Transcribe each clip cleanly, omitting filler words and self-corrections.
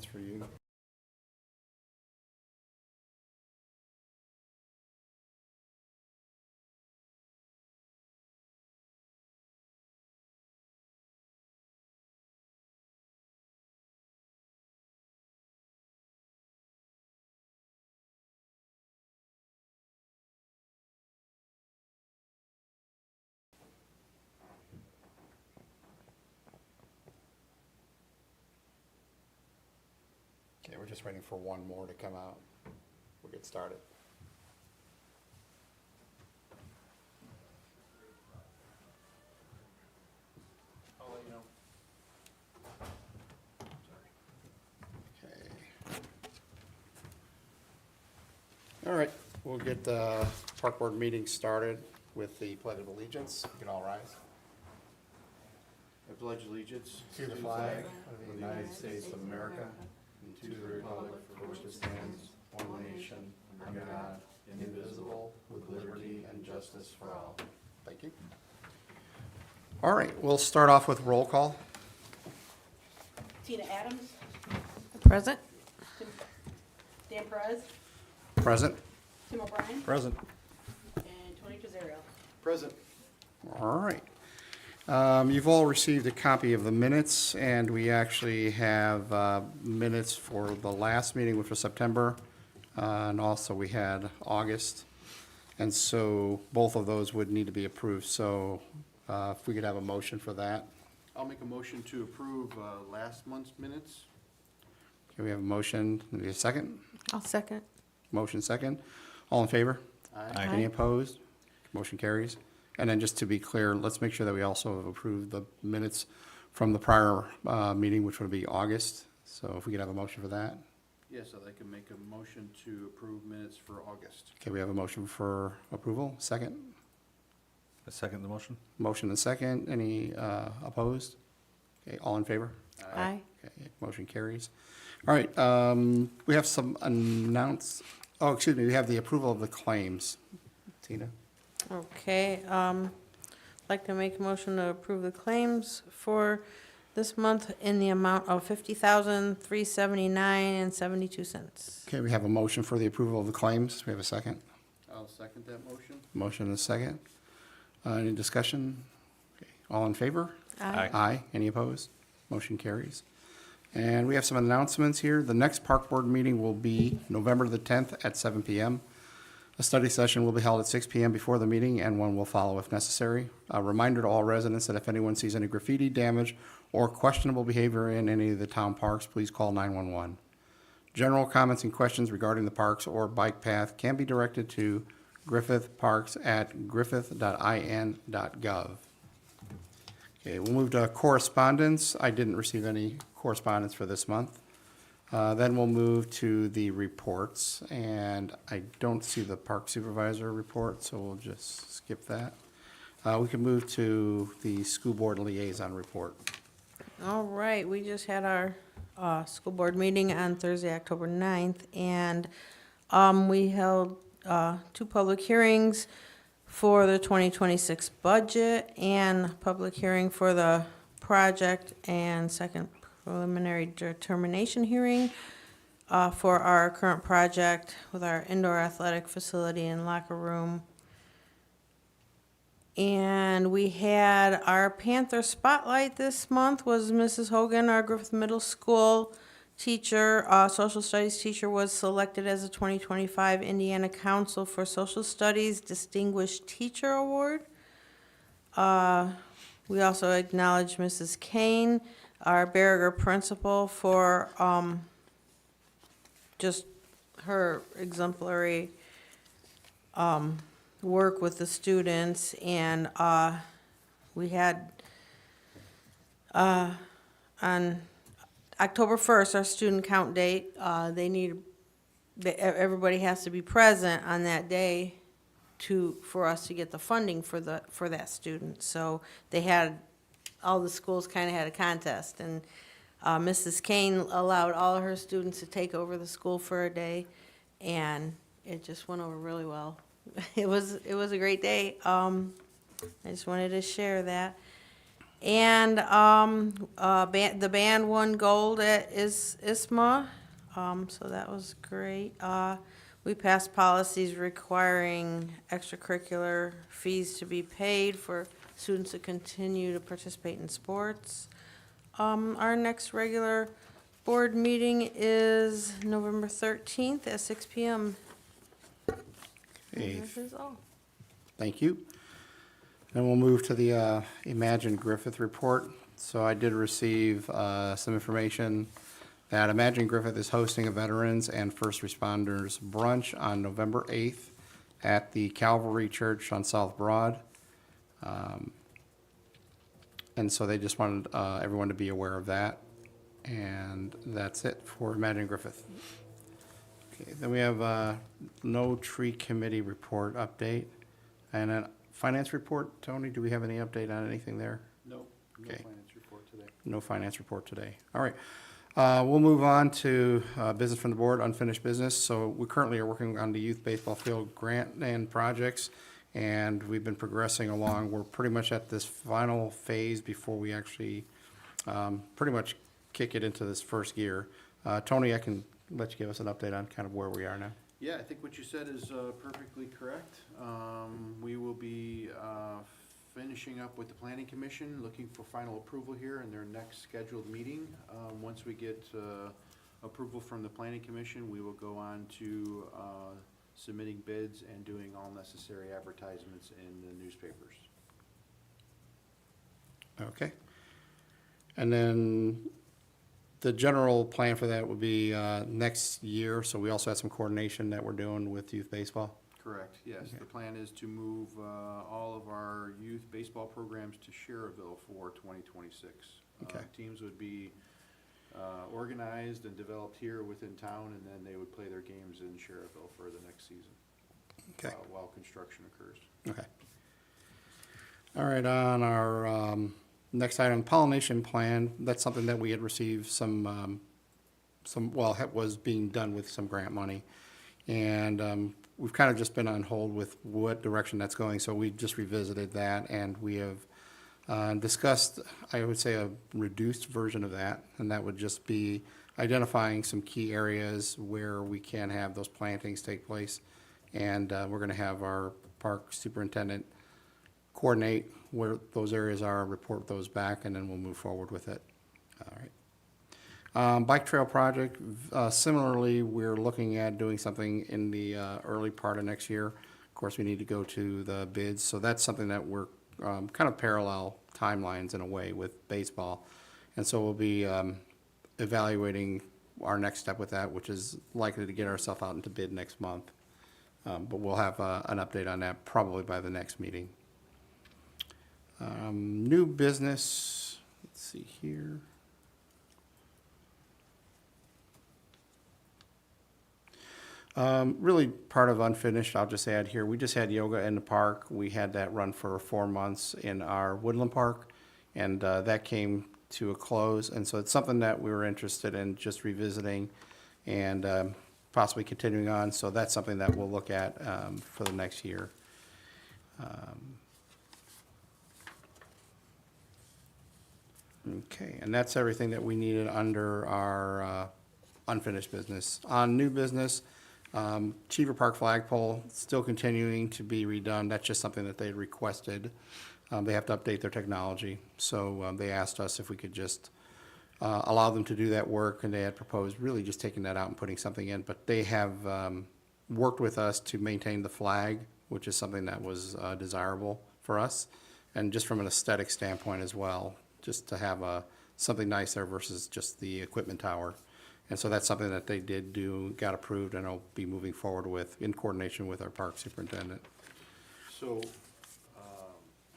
minutes for you. Okay, we're just waiting for one more to come out. We'll get started. I'll let you know. Okay. All right, we'll get the park board meeting started with the Pledge of Allegiance. You can all rise. I pledge allegiance To the flag of the United States of America and to the republic for which it stands, one nation, under God, indivisible, with liberty and justice for all. Thank you. All right, we'll start off with roll call. Tina Adams, Present. Dan Perez, Present. Tim O'Brien, Present. and Tony Trizzario. Present. All right. You've all received a copy of the minutes, and we actually have minutes for the last meeting, which was September, and also we had August. And so both of those would need to be approved. So if we could have a motion for that. I'll make a motion to approve last month's minutes. Okay, we have a motion. Maybe a second? I'll second. Motion second. All in favor? Aye. Any opposed? Motion carries. And then just to be clear, let's make sure that we also have approved the minutes from the prior meeting, which would be August. So if we could have a motion for that. Yes, I'd like to make a motion to approve minutes for August. Okay, we have a motion for approval. Second. I second the motion. Motion and second. Any opposed? Okay, all in favor? Aye. Okay, motion carries. All right, we have some we have the approval of the claims. Tina? Okay, I'd like to make a motion to approve the claims for this month in the amount of $50,379.72. Okay, we have a motion for the approval of the claims. We have a second. I'll second that motion. Motion and a second. Any discussion? Okay, all in favor? Aye. Aye. Any opposed? Motion carries. And we have some announcements here. The next park board meeting will be November the 10th at 7 PM. A study session will be held at 6 PM before the meeting, and one will follow if necessary. A reminder to all residents that if anyone sees any graffiti, damage, or questionable behavior in any of the town parks, please call 911. General comments and questions regarding the parks or bike path can be directed to griffithparks@griffith.in.gov. Okay, we'll move to correspondence. I didn't receive any correspondence for this month. Then we'll move to the reports, and I don't see the park supervisor report, so we'll just skip that. We can move to the school board liaison report. All right, we just had our school board meeting on Thursday, October 9th, and we held 2 public hearings for the 2026 budget and public hearing for the project and second preliminary determination hearing for our current project with our indoor athletic facility and locker room. And we had our Panther Spotlight this month was Mrs. Hogan, our Griffith Middle School teacher, social studies teacher, was selected as a 2025 Indiana Council for Social Studies Distinguished Teacher Award. We also acknowledged Mrs. Kane, our Berger principal, for just her exemplary work with the students. And we had on October 1st, our student count date, everybody has to be present on that day for us to get the funding for that student. So they had, all the schools kind of had a contest, and Mrs. Kane allowed all of her students to take over the school for a day, and it just went over really well. It was a great day. I just wanted to share that. And the band won gold at ISMA, so that was great. We passed policies requiring extracurricular fees to be paid for students to continue to participate in sports. Our next regular board meeting is November 13th at 6 PM. Okay, That is all. thank you. Then we'll move to the Imagine Griffith report. So I did receive some information that Imagine Griffith is hosting a Veterans and First Responders Brunch on November 8th at the Calvary Church on South Broad. And so they just wanted everyone to be aware of that. And that's it for Imagine Griffith. Okay, then we have no tree committee report update. And a finance report, Tony, do we have any update on anything there? No Okay. finance report today. No finance report today. All right. We'll move on to business from the board, unfinished business. So we currently are working on the youth baseball field grant and projects, and we've been progressing along. We're pretty much at this final phase before we actually pretty much kick it into this first gear. Tony, I can let you give us an update on kind of where we are now. Yeah, I think what you said is perfectly correct. We will be finishing up with the planning commission, looking for final approval here in their next scheduled meeting. Once we get approval from the planning commission, we will go on to submitting bids and doing all necessary advertisements in the newspapers. Okay. And then the general plan for that would be next year. So we also have some coordination that we're doing with youth baseball. Correct, yes. Okay. The plan is to move all of our youth baseball programs to Sherrville for 2026. Okay. Teams would be organized and developed here within town, and then they would play their games in Sherrville for the next season. Okay. While construction occurs. Okay. All right, on our next item, pollination plan, that's something that we had received was being done with some grant money. And we've kind of just been on hold with what direction that's going, so we just revisited that, and we have discussed, I would say, a reduced version of that, and that would just be identifying some key areas where we can have those plantings take place. And we're going to have our park superintendent coordinate where those areas are, report those back, and then we'll move forward with it. All right. Bike trail project, similarly, we're looking at doing something in the early part of next year. Of course, we need to go to the bids, so that's something that we're kind of parallel timelines in a way with baseball. And so we'll be evaluating our next step with that, which is likely to get ourselves out into bid next month. But we'll have an update on that probably by the next meeting. New business, let's see here. Really part of unfinished, I'll just add here, we just had yoga in the park. We had that run for 4 months in our Woodland Park, and that came to a close. And so it's something that we were interested in just revisiting and possibly continuing on. So that's something that we'll look at for the next year. Okay, and that's everything that we needed under our unfinished business. On new business, Cheever Park flagpole, still continuing to be redone. That's just something that they requested. They have to update their technology. So they asked us if we could just allow them to do that work, and they had proposed really just taking that out and putting something in. But they have worked with us to maintain the flag, which is something that was desirable for us, and just from an aesthetic standpoint as well, just to have something nice there versus just the equipment tower. And so that's something that they did do, got approved, and I'll be moving forward with in coordination with our park superintendent. So,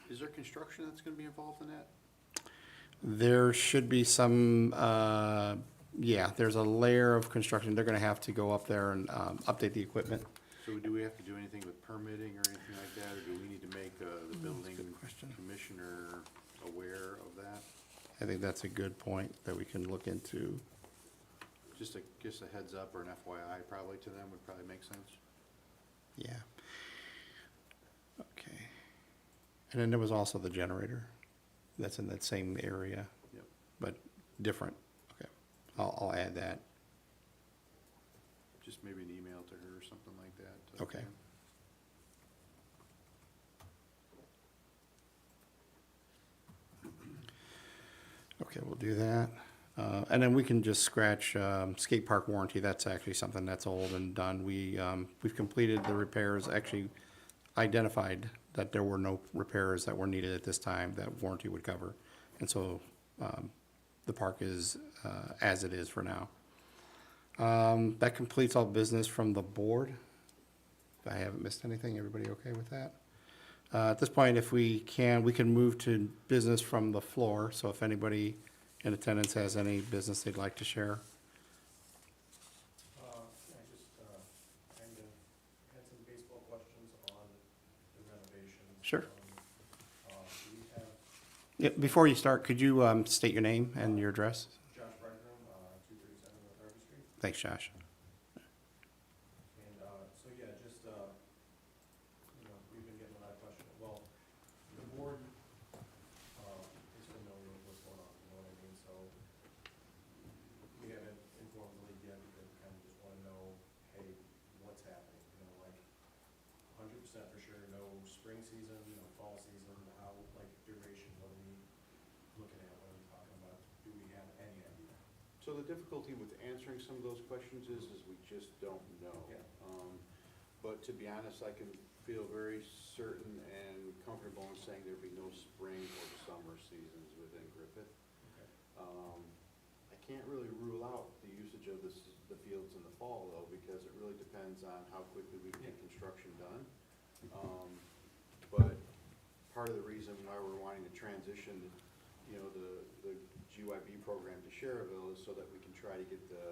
is there construction that's gonna be involved in that? There should be some, there's a layer of construction. They're gonna have to go up there and update the equipment. So do we have to do anything with permitting or anything like that, or do we need to make the building good question. commissioner aware of that? I think that's a good point that we can look into. Just a heads up or an FYI probably to them would probably make sense. Yeah. Okay. And then there was also the generator. that's in that same area. Yep. But different. Okay. I'll add that. Just maybe an email to her or something like that. Okay. Okay, we'll do that. And then we can just scratch skate park warranty. That's actually something that's old and done. We've completed the repairs, actually identified that there were no repairs that were needed at this time that warranty would cover. And so the park is as it is for now. That completes all business from the board. If I haven't missed anything, everybody okay with that? At this point, if we can move to business from the floor. So if anybody in attendance has any business they'd like to share. I just kind of had some baseball questions on the renovations. Sure. Do we have Yeah, before you start, could you state your name and your address? Josh Breitner, 237 North Harvey Street? Thanks, Josh. And so, yeah, just, we've been getting a lot of questions. Well, the board is familiar with what's going on, you know what I mean? So we haven't informed the league yet because we kind of just want to know, hey, what's happening? You know, like 100% for sure, no spring season, no fall season, how, like duration, what are we looking at? What are we talking about? Do we have any idea? So the difficulty with answering some of those questions is we just don't know. Yeah. But to be honest, I can feel very certain and comfortable in saying there'd be no spring or summer seasons within Griffith. Okay. I can't really rule out the usage of the fields in the fall though, because it really depends on how quickly we can get construction done. But part of the reason why we're wanting to transition, the GYB program to Sherrville is so that we can try to get the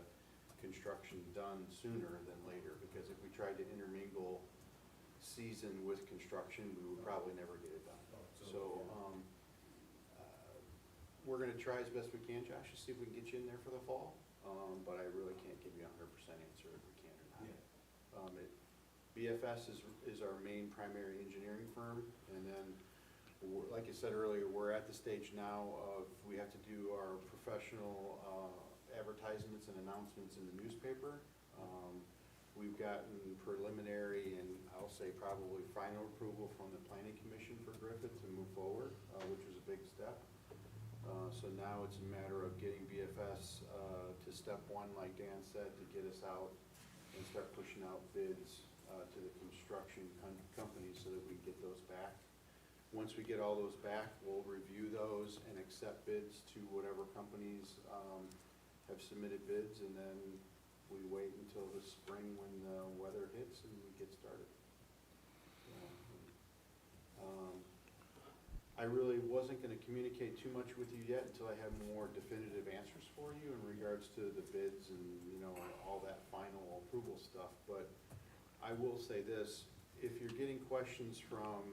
construction done sooner than later, because if we tried to intermingle season with construction, we would probably never get it done. So, we're gonna try as best we can, Josh, to see if we can get you in there for the fall, but I really can't give you a 100% answer if we can or not. BFS is our main primary engineering firm, and then, like I said earlier, we're at the stage now of, we have to do our professional advertisements and announcements in the newspaper. We've gotten preliminary and I'll say probably final approval from the planning commission for Griffith to move forward, which was a big step. So now it's a matter of getting BFS to step one, like Dan said, to get us out and start pushing out bids to the construction companies so that we can get those back. Once we get all those back, we'll review those and accept bids to whatever companies have submitted bids, and then we wait until the spring when the weather hits and we get started. I really wasn't gonna communicate too much with you yet until I have more definitive answers for you in regards to the bids and, all that final approval stuff. But I will say this, if you're getting questions from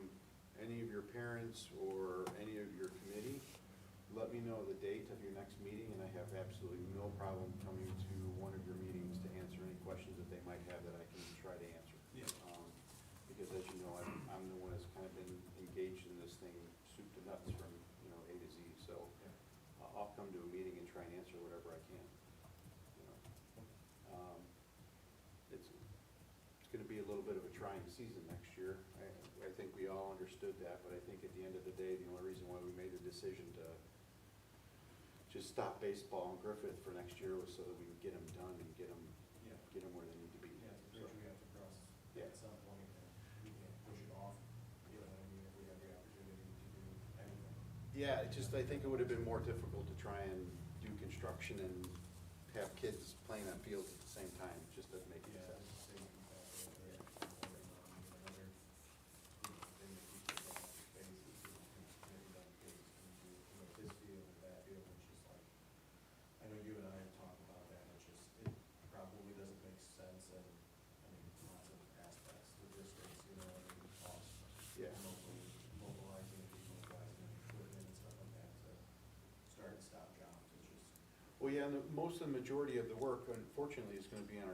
any of your parents or any of your committee, let me know the date of your next meeting, and I have absolutely no problem coming to one of your meetings to answer any questions that they might have that I can try to answer. Yeah. Because as you know, I'm the one that's kind of been engaged in this thing, soup to nuts from, A to Z, so I'll come to a meeting and try and answer whatever I can. It's gonna be a little bit of a trying season next year. I think we all understood that, but I think at the end of the day, the only reason why we made the decision to just stop baseball in Griffith for next year was so that we can get them done and get them where they need to be. Yeah, it's a bridge we have to cross Yeah. at some point, and we can't push it off, you know what I mean, if we have the opportunity to do anything. Yeah, I think it would have been more difficult to try and do construction and have kids playing on fields at the same time. It just doesn't make any Yeah, sense. it's the same factor that they're working on, another, thing that keeps us on space is, getting done kids into, this field and that field, it's just like, I know you and I have talked about that, it probably doesn't make sense, and, lots of aspects, logistics, cost. Yeah. Mobilizing people, mobilizing equipment and stuff like that to start and stop jobs, it's just, Well, yeah, and most of the majority of the work, unfortunately, is gonna be in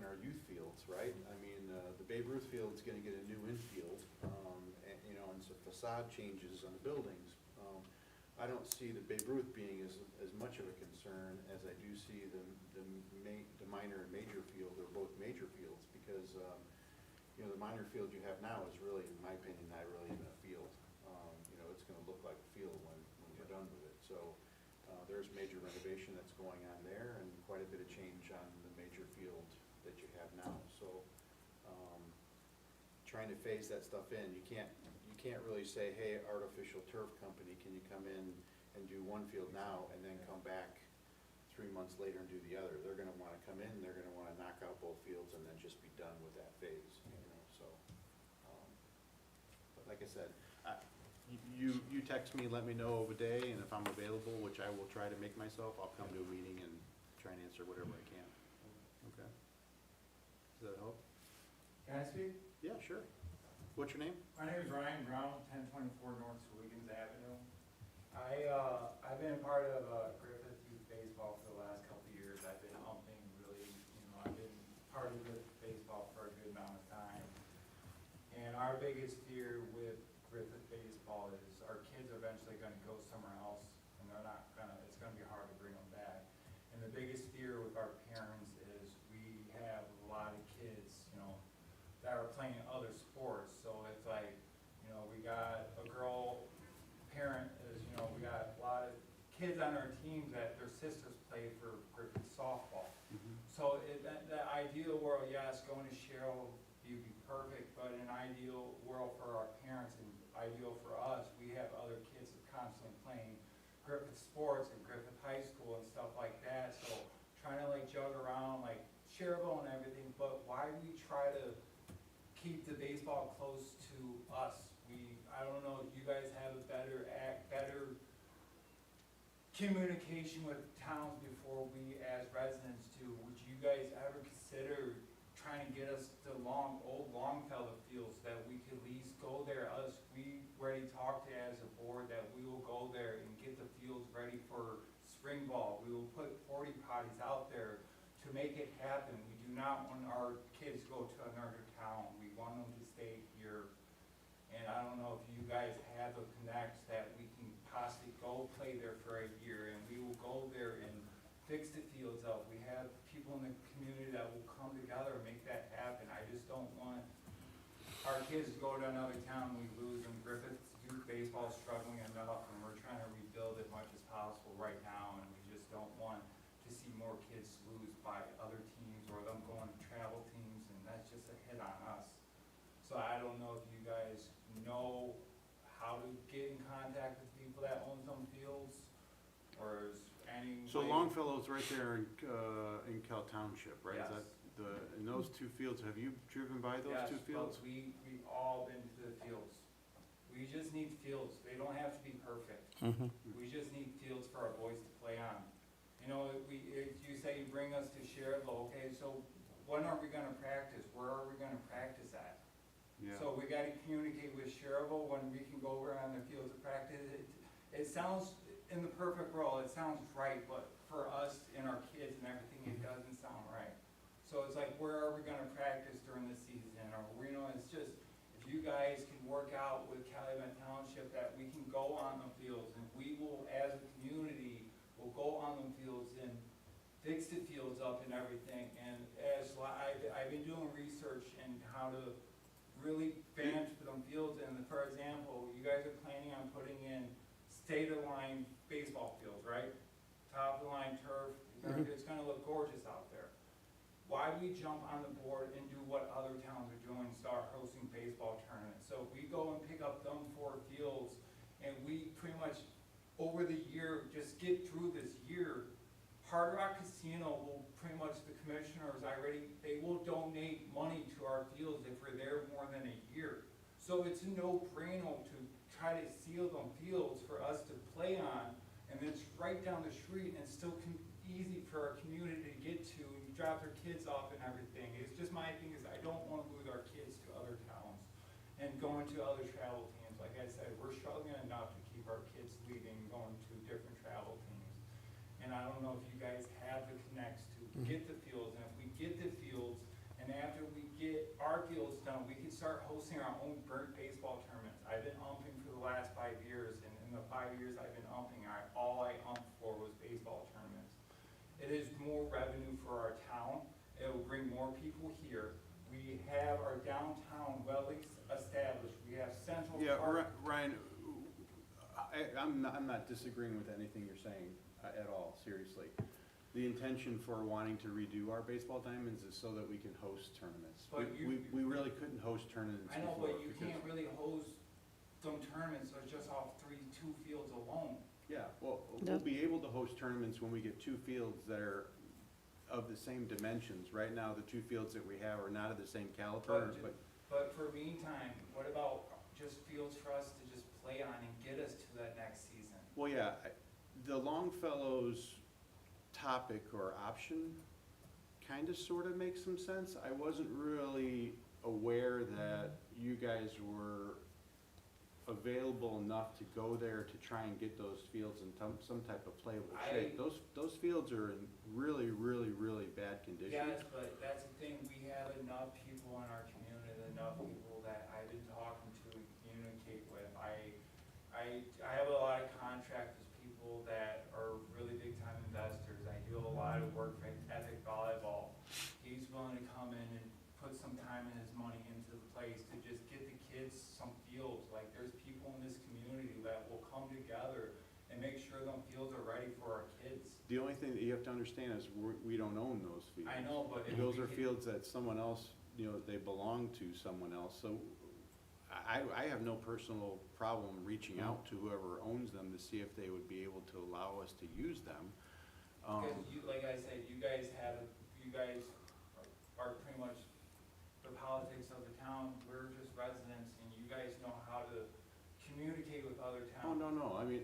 our youth fields, right? I mean, the Babe Ruth field's gonna get a new infield, and some facade changes on the buildings. I don't see the Babe Ruth being as much of a concern as I do see the minor and major field, or both major fields, because, you know, the minor field you have now is really, in my opinion, not really even a field. You know, it's gonna look like a field when we're done with it, so, there's major renovation that's going on there, and quite a bit of change on the major field that you have now, so, trying to phase that stuff in, you can't really say, hey, artificial turf company, can you come in and do one field now, and then come back 3 months later and do the other? They're gonna wanna come in, they're gonna wanna knock out both fields and then just be done with that phase, you know, so. But like I said, you text me, let me know of a day, and if I'm available, which I will try to make myself, I'll come to a meeting and try and answer whatever I can. Okay? Does that help? Can I speak? Yeah, sure. What's your name? My name is Ryan Brown, 1024 North Wiggins Avenue. I've been a part of Griffith Youth Baseball for the last couple of years. I've been umping really, I've been part of Griffith Baseball for a good amount of time. And our biggest fear with Griffith Baseball is our kids are eventually gonna go somewhere else, and it's gonna be hard to bring them back. And the biggest fear with our parents is we have a lot of kids, that are playing other sports, so it's like, we got a girl parent is, we got a lot of kids on our teams that their sisters play for Griffith softball. So that ideal world, yes, going to Cheryl, you'd be perfect, but an ideal world for our parents and ideal for us, we have other kids that are constantly playing Griffith sports and Griffith High School and stuff like that, so trying to jug around Cherville and everything, but why we try to keep the baseball close to us. I don't know if you guys have a better communication with towns before we as residents do. Would you guys ever consider trying to get us to old Longfellow fields that we could at least go there? We already talked to as a board that we will go there and get the fields ready for spring ball. We will put 40 potties out there to make it happen. We do not want our kids to go to another town. We want them to stay here. And I don't know if you guys have a connect that we can possibly go play there for a year, and we will go there and fix the fields up. We have people in the community that will come together and make that happen. I just don't want our kids to go to another town and we lose them. Griffith Youth Baseball is struggling enough, and we're trying to rebuild as much as possible right now, and we just don't want to see more kids lose by other teams or them going to travel teams, and that's just a hit on us. So I don't know if you guys know how to get in contact with people that own some fields, or is any So way- Longfellow's right there in Cal Township, right? Is Yes. that in those two fields, have you driven by those two fields? Yes, but we've all been to the fields. We just need fields. They don't have to be perfect. We just need fields for our boys to play on. If you say you bring us to Cherville, okay, so when are we gonna practice? Where are we gonna practice at? Yeah. So we gotta communicate with Cherville when we can go over on the field to practice. It sounds, in the perfect world, it sounds right, but for us and our kids and everything, it doesn't sound right. So it's like, where are we gonna practice during the season? Or, it's just, if you guys can work out with Calumet Township that we can go on the fields, and we will, as a community, will go on the fields and fix the fields up and everything. And I've been doing research in how to really advance for them fields, and for example, you guys are planning on putting in state-of-the-line baseball fields, right? Top-of-the-line turf, it's gonna look gorgeous out there. Why we jump on the board and do what other towns are doing, start hosting baseball tournaments? So if we go and pick up them 4 fields, and we pretty much, over the year, just get through this year, Hard Rock Casino will pretty much, the commissioners they will donate money to our fields if we're there more than a year. So it's a no-brainer to try to seal them fields for us to play on, and it's right down the street and still easy for our community to get to, and you drop their kids off and everything. It's just my thing is I don't want to lose our kids to other towns and going to other travel teams. Like I said, we're struggling enough to keep our kids leaving and going to different travel teams. And I don't know if you guys have the connects to get the fields, and if we get the fields, and after we get our fields done, we can start hosting our own burnt baseball tournaments. I've been umping for the last 5 years, and in the 5 5 years I've been umping, all I umped for was baseball tournaments. It is more revenue for our town. It will bring more people here. We have our downtown well established. We have Central Yeah, Park. Ryan, I'm not disagreeing with anything you're saying at all, seriously. The intention for wanting to redo our baseball diamonds is so that we can host tournaments. But We really couldn't host tournaments I know, before. but you because- can't really host some tournaments, so it's just off two fields alone. Yeah, well, we'll be able to host tournaments when we get two fields that are of the same dimensions. Right now, the two fields that we have are not of the same caliber, but But for meantime, what about just fields for us to just play on and get us to that next season? well, yeah, the Longfellow's topic or option kind of sort of makes some sense. I wasn't really aware that you guys were available enough to go there to try and get those fields in some type of playable shape. Those fields are in really, really, really bad condition. Yes, but that's the thing, we have enough people in our community, enough people that I've been talking to and communicate with. I have a lot of contractors, people that are really big time investors. I do a lot of work for Epic Volleyball. He's willing to come in and put some time and his money into the place to just get the kids some fields. Like, there's people in this community that will come together and make sure them fields are ready for our kids. The only thing that you have to understand is we don't own those fields. I know, but if Those we are could- fields that someone else, they belong to someone else. So I have no personal problem reaching out to whoever owns them to see if they would be able to allow us to use them. Because you, like I said, you guys are pretty much the politics of the town. We're just residents, and you guys know how to communicate with other Oh, towns. no, I mean,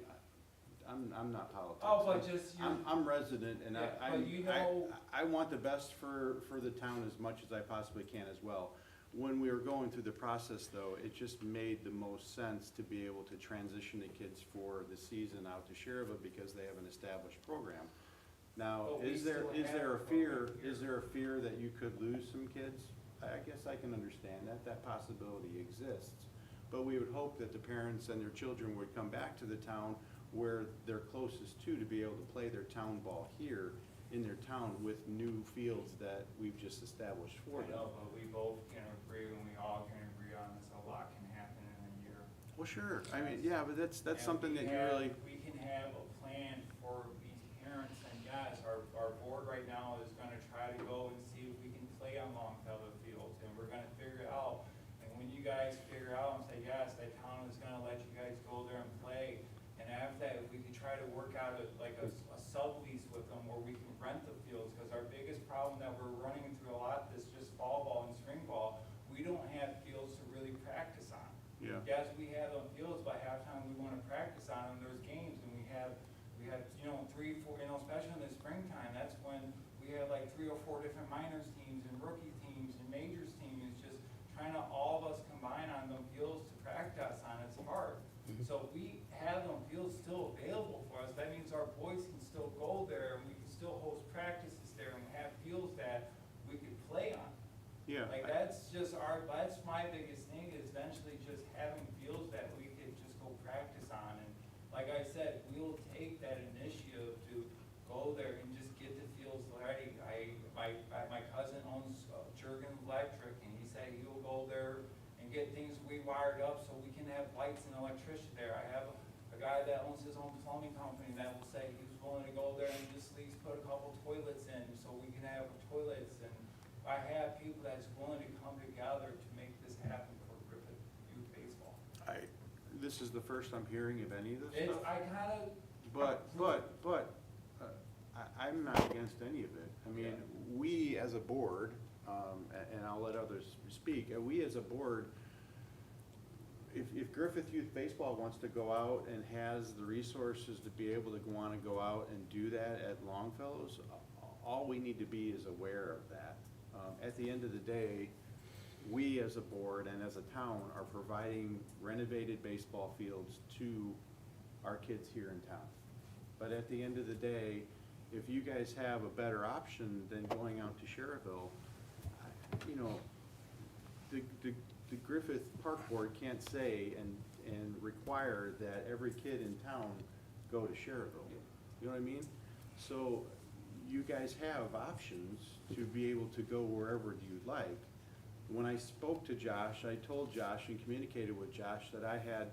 I'm not politics. Oh, but just you, I'm resident, and Yeah, but you know- I want the best for the town as much as I possibly can as well. When we were going through the process, though, it just made the most sense to be able to transition the kids for the season out to Sherrva because they have an established program. Now, But we is there still have a a fear, program here. is there a fear that you could lose some kids? I guess I can understand that possibility exists. But we would hope that the parents and their children would come back to the town where they're closest to be able to play their town ball here in their town with new fields that we've just established for I them. know, but we both can agree, and we all can agree on this, a lot can happen in a year. Well, sure, I mean, yeah, but that's And something we that you have- really, We can have a plan for these parents, and yes, our board right now is gonna try to go and see if we can play on Longfellow Fields, and we're gonna figure it out. And when you guys figure out and say, yes, that town is gonna let you guys go there and play, and after that, if we could try to work out a sublease with them where we can rent the fields, because our biggest problem that we're running through a lot, this just fall ball and spring ball, we don't have fields to really practice on. yeah. Yes, we have them fields, but halftime we wanna practice on them, there's games, and we have, 3, 4, especially in the springtime, that's when we have like 3 or 4 different minors teams and rookie teams and majors teams, it's just trying to all of us combine on them fields to practice on, it's hard. So if we have them fields still available for us, that means our boys can still go there, and we can still host practices there, and have fields that we could play on. Yeah, Like, that's my biggest thing, is eventually just having fields that we could just go practice on. And like I said, we'll take that initiative to go there and just get the fields ready. My cousin owns Jurgen Electric, and he said he'll go there and get things rewired up so we can have lights and electricity there. I have a guy that owns his own plumbing company that will say he's willing to go there and just at least put a couple toilets in so we can have toilets. And I have people that's willing to come together to make this happen for Griffith Youth Baseball. this is the first I'm hearing of any of this It's, stuff. I kinda, But, I'm not against any of it. I mean, we as a board, and I'll let others speak, we as a board, if Griffith Youth Baseball wants to go out and has the resources to be able to go out and do that at Longfellow's, all we need to be is aware of that. At the end of the day, we as a board and as a town are providing renovated baseball fields to our kids here in town. But at the end of the day, if you guys have a better option than going out to Sherrville, the Griffith Park Board can't say and require that every kid in town go to Sherrville. You know what I mean? So you guys have options to be able to go wherever you'd like. When I spoke to Josh, I told Josh and communicated with Josh that I had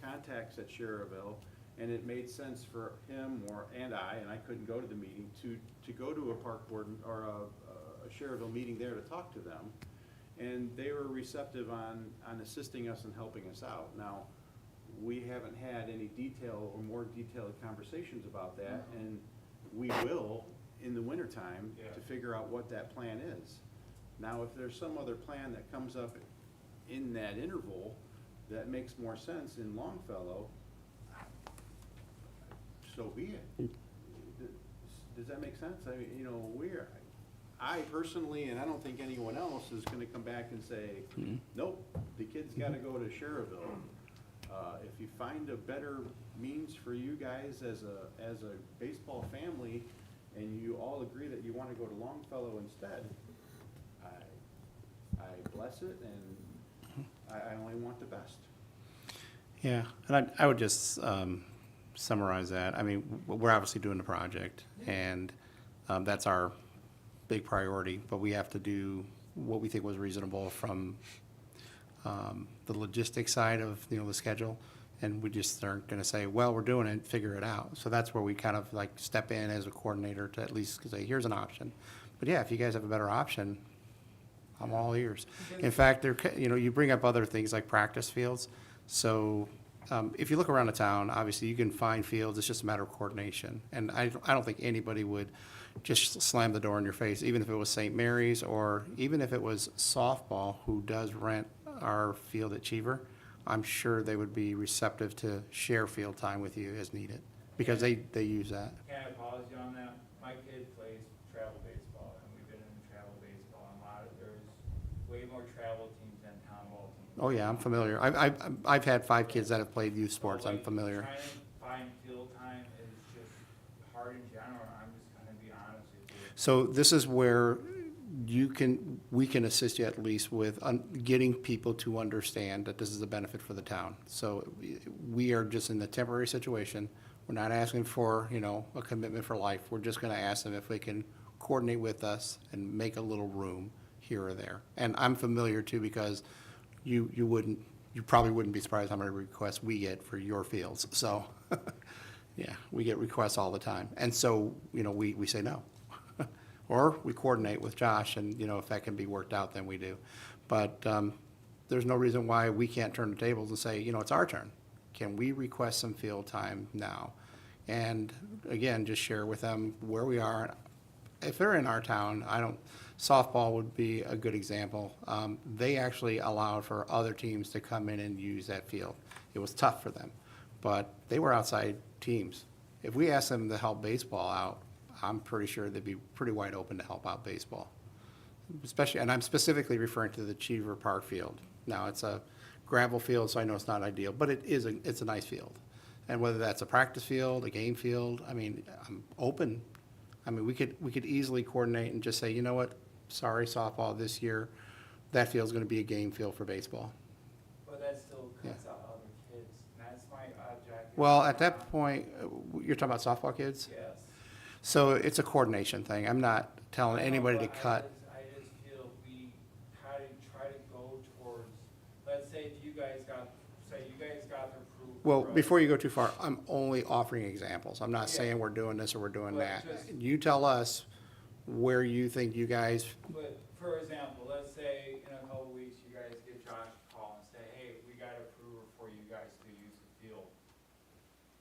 contacts at Sherrville, and it made sense for him and I couldn't go to the meeting, to go to a park board or a Sherrville meeting there to talk to them. And they were receptive on assisting us and helping us out. Now, we haven't had any detail or more detailed conversations about that, and we will in the wintertime Yeah. to figure out what that plan is. Now, if there's some other plan that comes up in that interval that makes more sense in Longfellow, so be it. Does that make sense? I mean, you know, I personally, and I don't think anyone else is gonna come back and say, nope, the kid's gotta go to Sherrville. If you find a better means for you guys as a baseball family, and you all agree that you wanna go to Longfellow instead, I bless it, and I only want the best. Yeah, and I would just summarize that. I mean, we're obviously doing the project, and that's our big priority, but we have to do what we think was reasonable from the logistics side of, the schedule, and we just aren't gonna say, well, we're doing it, figure it out. So that's where we kind of like step in as a coordinator to at least say, here's an option. But yeah, if you guys have a better option, I'm all ears. In fact, you bring up other things like practice fields. So if you look around the town, obviously you can find fields, it's just a matter of coordination. And I don't think anybody would just slam the door in your face, even if it was St. Mary's or even if it was softball, who does rent our field at Cheever. I'm sure they would be receptive to share field time with you as needed, because they use that. Can I pause you on that? My kid plays travel baseball, and we've been in travel baseball, and there's way more travel teams than town ball teams. Oh, yeah, I'm familiar. I've had 5 kids that have played youth sports. So, I'm like, familiar. Trying to find field time is just hard in general, I'm just gonna be honest with you. So this is where we can assist you at least with getting people to understand that this is a benefit for the town. So we are just in the temporary situation. We're not asking for, a commitment for life. We're just gonna ask them if they can coordinate with us and make a little room here or there. And I'm familiar too, because you probably wouldn't be surprised how many requests we get for your fields. So, yeah, we get requests all the time. And so, we say no. Or we coordinate with Josh, and, if that can be worked out, then we do. But there's no reason why we can't turn the tables and say, it's our turn. Can we request some field time now? And again, just share with them where we are. If they're in our town, softball would be a good example. They actually allowed for other teams to come in and use that field. It was tough for them, but they were outside teams. If we asked them to help baseball out, I'm pretty sure they'd be pretty wide open to help out baseball. Especially, and I'm specifically referring to the Cheever Park field. Now, it's a gravel field, so I know it's not ideal, but it's a nice field. And whether that's a practice field, a game field, I'm open. We could easily coordinate and just say, you know what, sorry, softball this year, that field's gonna be a game field for baseball. But that still cuts out other kids, and that's my objective. Well, at that point, you're talking about softball kids? Yes. So it's a coordination thing. I'm not telling anybody to But cut. I just feel we try to go towards, let's say if you guys got the approval. Well, for us. before you go too far, I'm only offering examples. I'm not Yeah. saying we're doing this or we're doing But that. just- You tell us where you think you guys, But, for example, let's say in a couple weeks, you guys give Josh a call and say, hey, we got approval for you guys to use the field.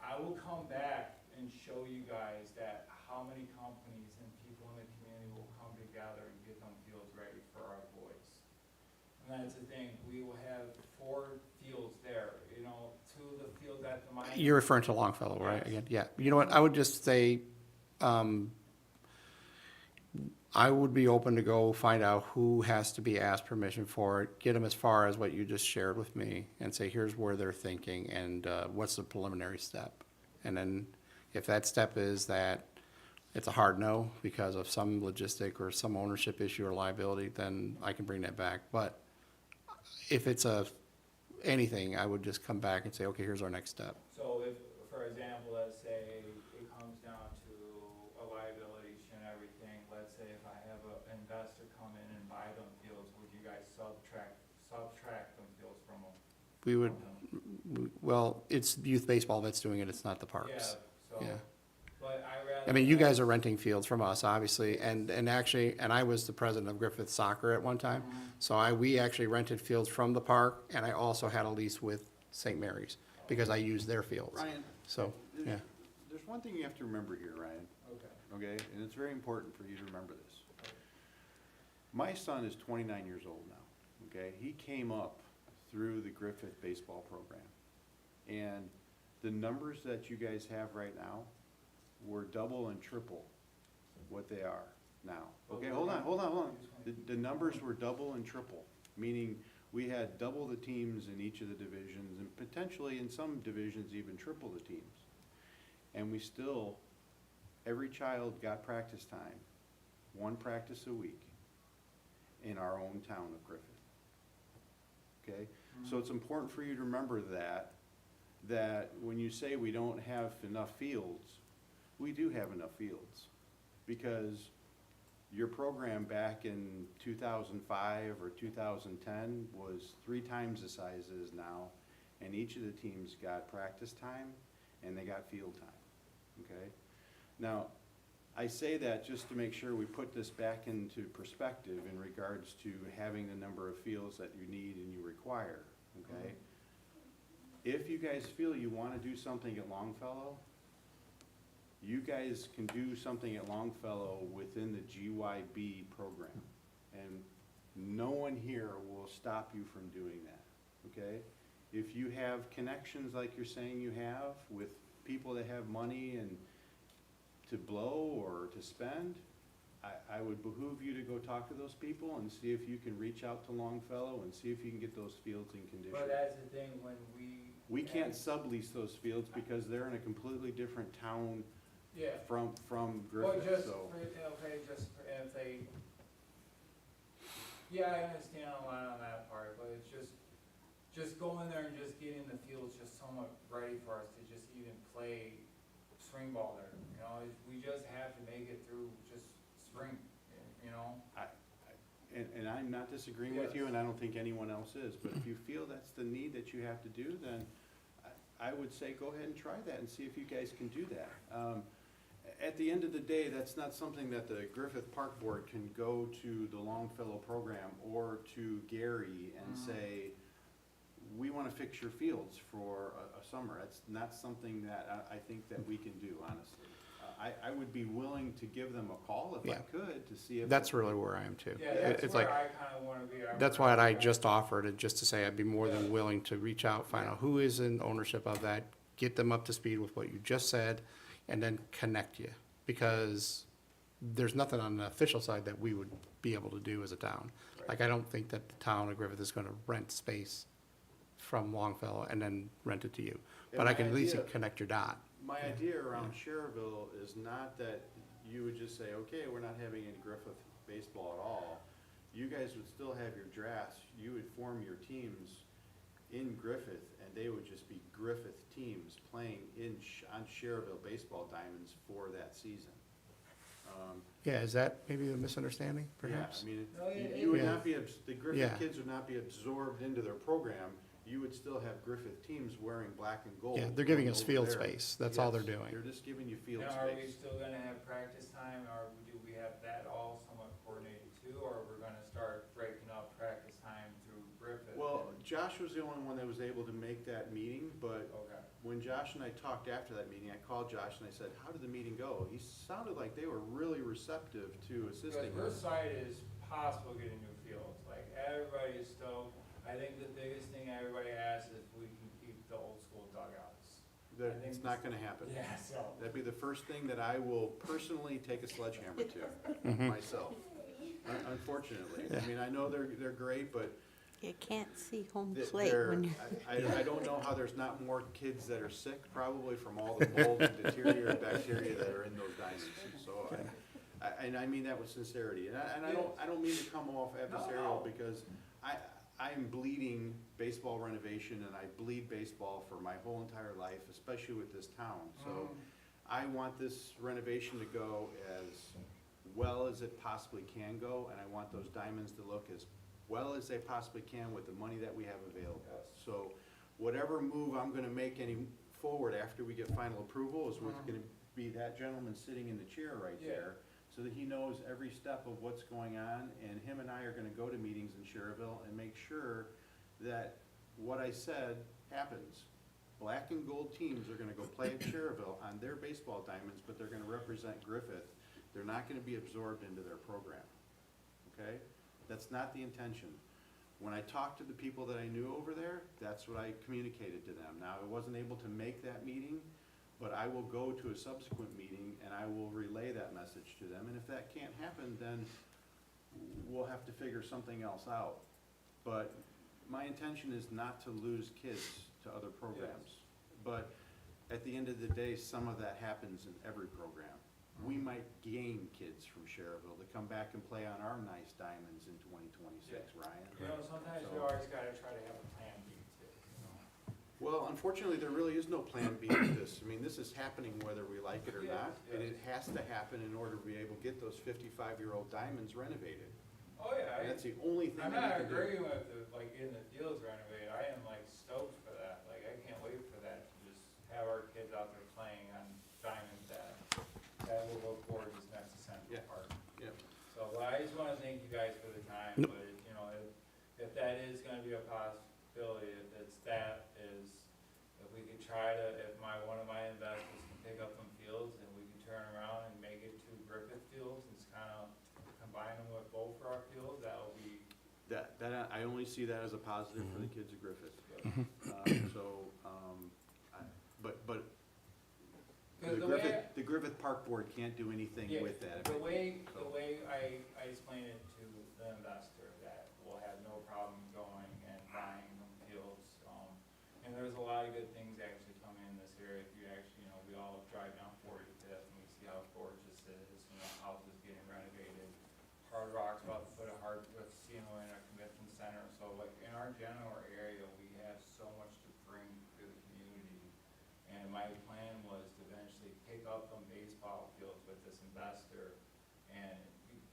I will come back and show you guys that how many companies and people in the community will come together and get them fields ready for our boys. And that's the thing, we will have 4 fields there, 2 of the fields at the mine. you're referring to Longfellow, right? Yes. Again, yeah. You know what? I would just say, I would be open to go find out who has to be asked permission for it, get them as far as what you just shared with me, and say, here's where they're thinking, and what's the preliminary step? And then if that step is that it's a hard no because of some logistic or some ownership issue or liability, then I can bring that back. But if it's anything, I would just come back and say, okay, here's our next step. So if, for example, let's say it comes down to a liability and everything, let's say if I have an investor come in and buy them fields, would you guys subtract them fields from them? We would, well, it's youth baseball that's doing it, it's not the Yeah, parks. so, Yeah. but I rather. I mean, you guys are renting fields from us, obviously, and actually, and I was the president of Griffith Soccer at one time. So we actually rented fields from the park, and I also had a lease with St. Mary's, because I used their fields. Ryan, So, yeah. there's one thing you have to remember here, Ryan, Okay. okay? And it's very important for you to remember this. My son is 29 years old now, okay? He came up through the Griffith baseball program. And the numbers that you guys have right now were double and triple what they are now. Okay, hold on. The numbers were double and triple, meaning we had double the teams in each of the divisions, and potentially in some divisions even triple the teams. And we still, every child got practice time, 1 practice a week, in our own town of Griffith. Okay? So it's important for you to remember that when you say we don't have enough fields, we do have enough fields. Because your program back in 2005 or 2010 was 3 times the size it is now, and each of the teams got practice time and they got field time, okay? Now, I say that just to make sure we put this back into perspective in regards to having the number of fields that you need and you require, okay? If you guys feel you want to do something at Longfellow, you guys can do something at Longfellow within the GYB program. And no one here will stop you from doing that, okay? If you have connections like you're saying you have with people that have money and to blow or to spend, I would behoove you to go talk to those people and see if you can reach out to Longfellow and see if you can get those fields in condition. But that's the thing, when We can't sublease those fields because they're in a completely different town Yeah. from Well, Griffith, just, so. okay, just if they, yeah, I understand a lot on that part, but it's just going there and just getting the fields just somewhat ready for us to just even play spring ball there, you know, we just have to make it through just spring, you know? And I'm not disagreeing with you, and I don't think anyone else is, but if you feel that's the need that you have to do, then I would say go ahead and try that and see if you guys can do that. At the end of the day, that's not something that the Griffith Park Board can go to the Longfellow program or to Gary and say, we want to fix your fields for a summer. That's not something that I think that we can do, honestly. I would be willing to give them a call if I Yeah. could to see if. That's really where I am too. Yeah, that's It's where like, I kinda wanna be. that's why I just offered it, just to say I'd be more than Yeah. willing to reach out, find out who is in ownership of that, get them up to speed with what you just said, and then connect you. Because there's nothing on the official side that we would be able to do as a town. Like, I don't think that the town of Griffith is gonna rent space from Longfellow and then rent it to you. But I can at least connect your dot. My idea around Cherville is not that you would just say, okay, we're not having any Griffith baseball at all. You guys would still have your drafts, you would form your teams in Griffith, and they would just be Griffith teams playing on Cherville baseball diamonds for that season. Yeah, is that maybe a misunderstanding, perhaps? Yeah, I mean, No, you would Yeah. not be, the Griffith Yeah. kids would not be absorbed into their program. You would still have Griffith teams wearing black and gold. Yeah, they're giving us over field there. space, that's all they're Yes, doing. They're just giving you field Now, are we space. still gonna have practice time, or do we have that all somewhat coordinated too, or we're gonna start breaking up practice time through Griffith? Well, Josh was the only one that was able to make that meeting, but Okay, when Josh and I talked after that meeting, I called Josh and I said, how did the meeting go? He sounded like they were really receptive to because assisting her us. side is possible getting new fields, like, everybody is stoked. I think the biggest thing everybody asks is if we can keep the old school dugouts. That I think it's not gonna happen. Yeah, so. That'd be the first thing that I will personally take a sledgehammer to, myself, unfortunately. I mean, I know they're great, but You can't see home th- plate they're, when you. I don't know how there's not more kids that are sick, probably from all the mold and deteriorating bacteria that are in those diamonds. So and I mean that with sincerity. And I don't mean to come off adversarial, because I am bleeding baseball renovation, and I bleed baseball for my whole entire life, especially with this town. So I want this renovation to go as well as it possibly can go, and I want those diamonds to look as well as they possibly can with the money that we have available. So whatever move I'm gonna make any forward after we get final approval is what's gonna be that gentleman sitting in the chair right there, so that he knows every step of what's going on, and him and I are gonna go to meetings in Sherrville and make sure that what I said happens. Black and gold teams are gonna go play at Sherrville on their baseball diamonds, but they're gonna represent Griffith. They're not gonna be absorbed into their program, okay? That's not the intention. When I talked to the people that I knew over there, that's what I communicated to them. Now, I wasn't able to make that meeting, but I will go to a subsequent meeting and I will relay that message to them. And if that can't happen, then we'll have to figure something else out. But my intention is not to lose kids to other programs. But at the end of the day, some of that happens in every program. We might gain kids from Sherrville to come back and play on our nice diamonds in 2026, Ryan. You know, sometimes we So- always gotta try to have a plan B too, you know? Well, unfortunately, there really is no plan B to this. I mean, this is happening whether we like it or not, and it has to happen in order to be able to get those 55-year-old diamonds renovated. Oh, yeah, And that's the only thing I'm that not we can do. agreeing with the, like, getting the fields renovated, I am like stoked for that, like, I can't wait for that, to just have our kids out there playing on diamonds that will look gorgeous next to Central Yeah. Park. Yep. So, well, I just wanna thank you guys for the time, Nope. but, you know, if that is gonna be a possibility, if it's that, is, if we could try to, if one of my investors can pick up some fields and we can turn around and make it two Griffith fields, and just kinda combine them with both of our fields, that would be, That, I only see that as a positive for the kids of Griffith. But cause the way, the Griffith Park Board can't do anything yeah, with that. the way I explain it to the investor, that we'll have no problem going and buying them fields, and there's a lot of good things actually coming in this area, if you actually, you know, we all drive down 45th and we see how gorgeous it is, you know, houses getting renovated. Hard Rock's about to put a casino in a convention center, so like in our general area, we have so much to bring to the community. And my plan was to eventually pick up some baseball fields with this investor and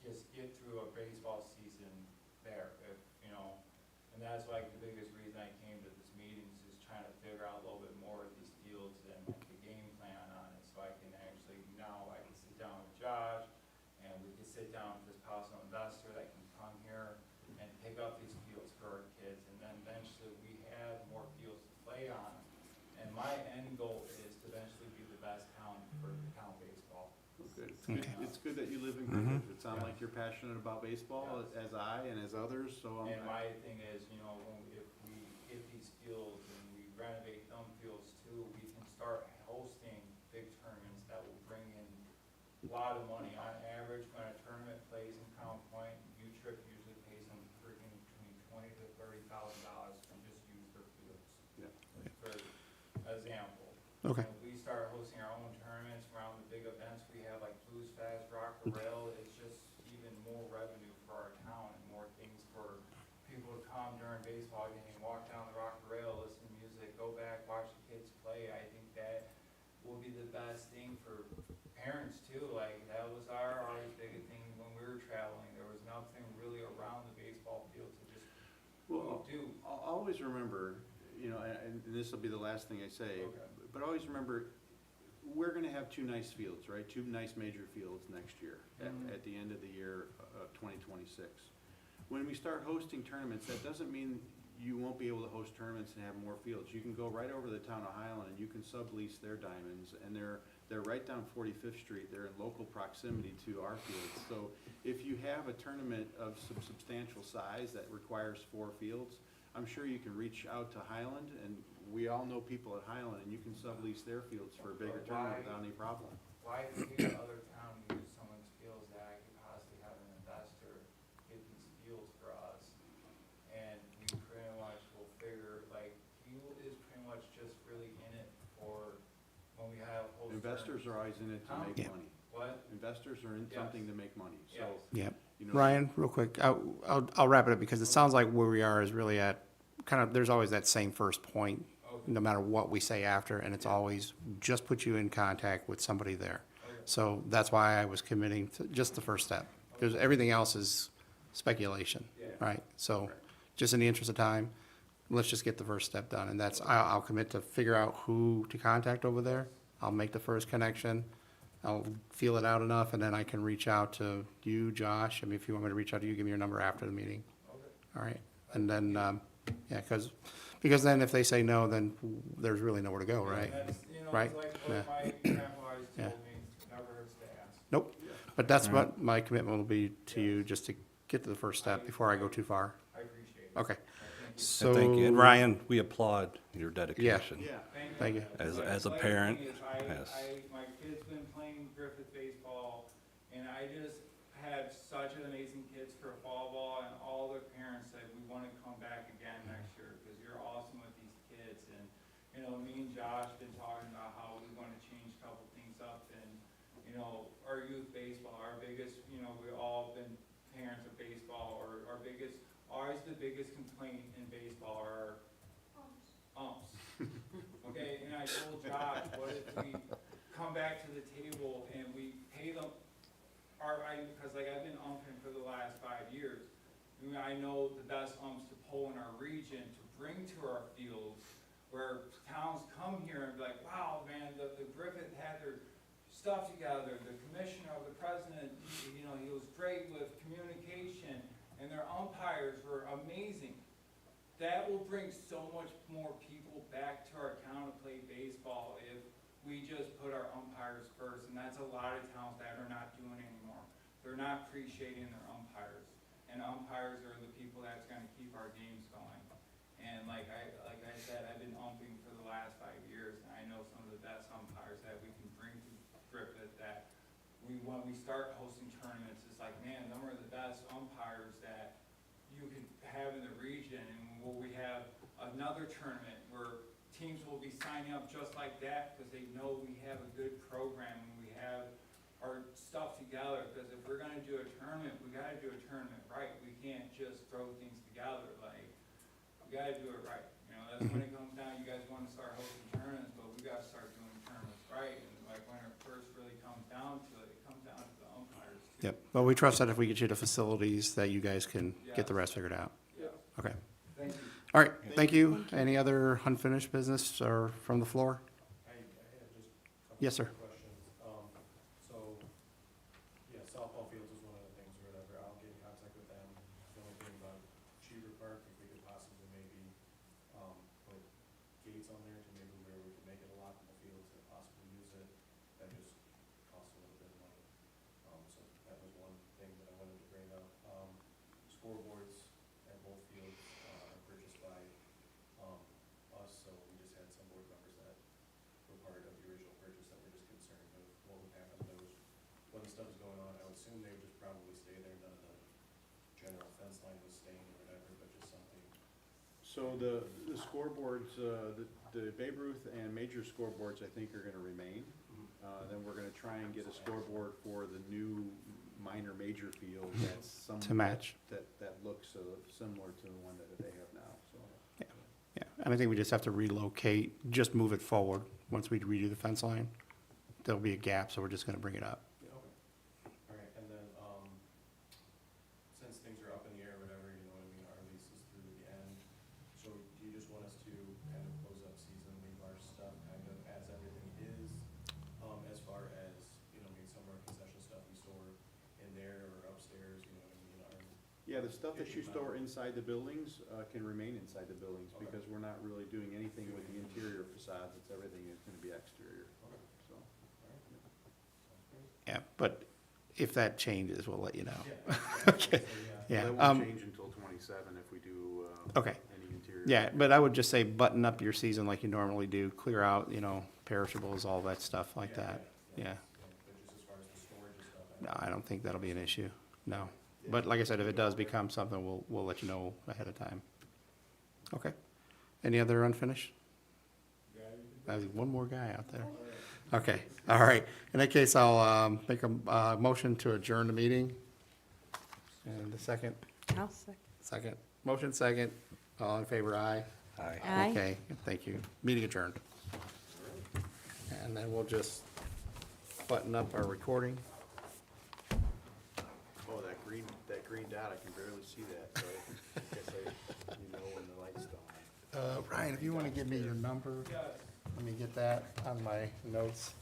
just get through a baseball season there, if, you know. And that's like the biggest reason I came to this meeting, is just trying to figure out a little bit more of these fields and like the game plan on it, so I can actually, now I can sit down with Josh, and we can sit down with this possible investor that can come here and pick up these fields for our kids, and then eventually we have more fields to play on. And my end goal is to eventually be the best town for the town baseball. Good. It's good that you live in Griffith. It sounds like you're passionate about baseball, as I and as others, so And my thing is, you know, if we get these fields and we renovate them fields too, we can start hosting big tournaments that will bring in a lot of money. On average, when a tournament plays in Crown Point, U-Trip usually pays them freaking between $20,000 to $30,000 from just use their fields. Yeah. For example. Okay. When we start hosting our own tournaments around the big events we have, like Blues Fest, Rock the Rail, it's just even more revenue for our town and more things for people to come during baseball game, walk down the Rock the Rail, listen to music, go back, watch the kids play. I think that will be the best thing for parents too. Like, that was our always big thing when we were traveling. There was nothing really around the baseball field to just do. I'll always remember, you know, and this will be the last thing I say, Okay. but always remember, we're gonna have two nice fields, right? Two nice major fields next year, at the end of the year of 2026. When we start hosting tournaments, that doesn't mean you won't be able to host tournaments and have more fields. You can go right over to the town of Highland and you can sublease their diamonds, and they're right down 45th Street. They're in local proximity to our fields. So if you have a tournament of some substantial size that requires 4 fields, I'm sure you can reach out to Highland, and we all know people at Highland, and you can sublease their fields for a bigger But tournament why- without any problem. Why do the other town use someone's fields that I could possibly have an investor get these fields for us? And we pretty much will figure, like, field is pretty much just really in it for when we have host Investors are always in it to Huh? make Yeah. money. What? Investors are in Yes. something to make money. So, Yes. Yep. you you know. Ryan, real quick, I'll wrap it up because it sounds like where we are is really at, kind of, there's always that same first point, no matter what we say after, and it's always just put you in contact with somebody there. So that's why I was committing to just the first step, because everything else is speculation, right? So, just in the interest of time, let's just get the first step done, and that's, I'll commit to figure out who to contact over there. I'll make the first connection, I'll feel it out enough, and then I can reach out to you, Josh. I mean, if you want me to reach out to you, give me your number after the meeting. All right, and then, yeah, because then if they say no, then there's really nowhere to go, right? That's, you know, Right. it's like Yeah. what my grandpa always Yeah. told me, never hurts to ask. Nope, but that's what my commitment will be to you, just to get to the first step before I go too far. I appreciate it. Okay, Thank you. so. And thank you. And Ryan, we applaud your dedication. Yeah. Thank you. As a Like, parent, the thing is, yes. my kid's been playing Griffith baseball, and I just had such an amazing kids for fall ball, and all their parents said, we wanna come back again next year, because you're awesome with these kids, and, you know, me and Josh been talking about how we wanna change a couple things up, and, you know, our youth baseball, our biggest, you know, we all been parents of baseball, or our biggest, always the biggest complaint in baseball are umps. Okay, and I told Josh, what if we come back to the table and we pay them, cause like I've been umping for the last 5 years. I mean, I know the best umps to pull in our region, to bring to our fields, where towns come here and be like, wow, man, the Griffith had their stuff together, the commissioner, the president, you know, he was great with communication, and their umpires were amazing. That will bring so much more people back to our town to play baseball if we just put our umpires first, and that's a lot of towns that are not doing anymore. They're not appreciating their umpires, and umpires are the people that's gonna keep our games going. And like I said, I've been umping for the last 5 years, and I know some of the best umpires that we can bring to Griffith, that when we start hosting tournaments, it's like, man, them are the best umpires that you can have in the region. And will we have another tournament where teams will be signing up just like that, because they know we have a good program and we have our stuff together? Because if we're gonna do a tournament, we gotta do a tournament right. We can't just throw things together, like, we gotta do it right. You know, that's when it comes down, you guys wanna start hosting tournaments, but we gotta start doing tournaments right. And like, when it first really comes down to it, it comes down to the umpires too. Yep, but we trust that if we get you to facilities, that you guys can get the rest figured out. Yeah, Okay, thank you. all right, thank you. Any other unfinished business or from the floor? I had just a couple Yes, sir. questions. So, yeah, softball fields is one of the things or whatever. I'll get in contact with them. The only thing about Cheever Park, if we could possibly maybe, put gates on there to maybe where we could make it a lockable field to possibly use it. That just costs a little bit of money. So that was one thing that I wanted to bring up. Scoreboards at both fields, are purchased by, us, so we just had some board members that were part of the original purchase that were just concerned with what would happen to those. When the stuff was going on, I would assume they would just probably stay there, none of the general fence line was staying or whatever, but just something. So the scoreboards, the Babe Ruth and major scoreboards, I think, are gonna remain. Then we're gonna try and get a scoreboard for the new minor major field that's some. To match. That looks similar to the one that they have now, so. Yeah, and I think we just have to relocate, just move it forward. Once we redo the fence line, there'll be a gap, so we're just gonna bring it up. Okay. All right, and then, since things are up in the air, or whatever, you know what I mean, our lease is through the end. So do you just want us to kind of close up season, leave our stuff kind of as everything is? As far as, you know, maybe some of our concession stuff we store in there or upstairs, you know what I mean, Yeah, the stuff that you store inside the buildings, can remain inside the buildings, Okay. because we're not really doing anything with the interior facades, it's everything is gonna be exterior, Okay. so. All right. Sounds great. Yeah, but if that changes, we'll let you know. Yeah. Okay. So, Yeah, That won't change until 27 if we do, okay. any interior. Yeah, but I would just say button up your season like you normally do, clear out, you know, perishables, all that stuff like that. Yeah, But just as far as the storage and stuff. no, I don't think that'll be an issue, no. But like I said, if it does become something, we'll let you know ahead of time. Okay. Any other unfinished? There's one more guy out there. Okay, all right. In that case, I'll make a motion to adjourn the meeting. And the second? I'll second. Second. Motion second. All in favor, aye. Aye. Aye. Okay, thank you. Meeting adjourned. And then we'll just button up our recording. Oh, that green dot, I can barely see that, so I guess you know when the light's still on. Ryan, if you want to give me your number, let me get that on my notes.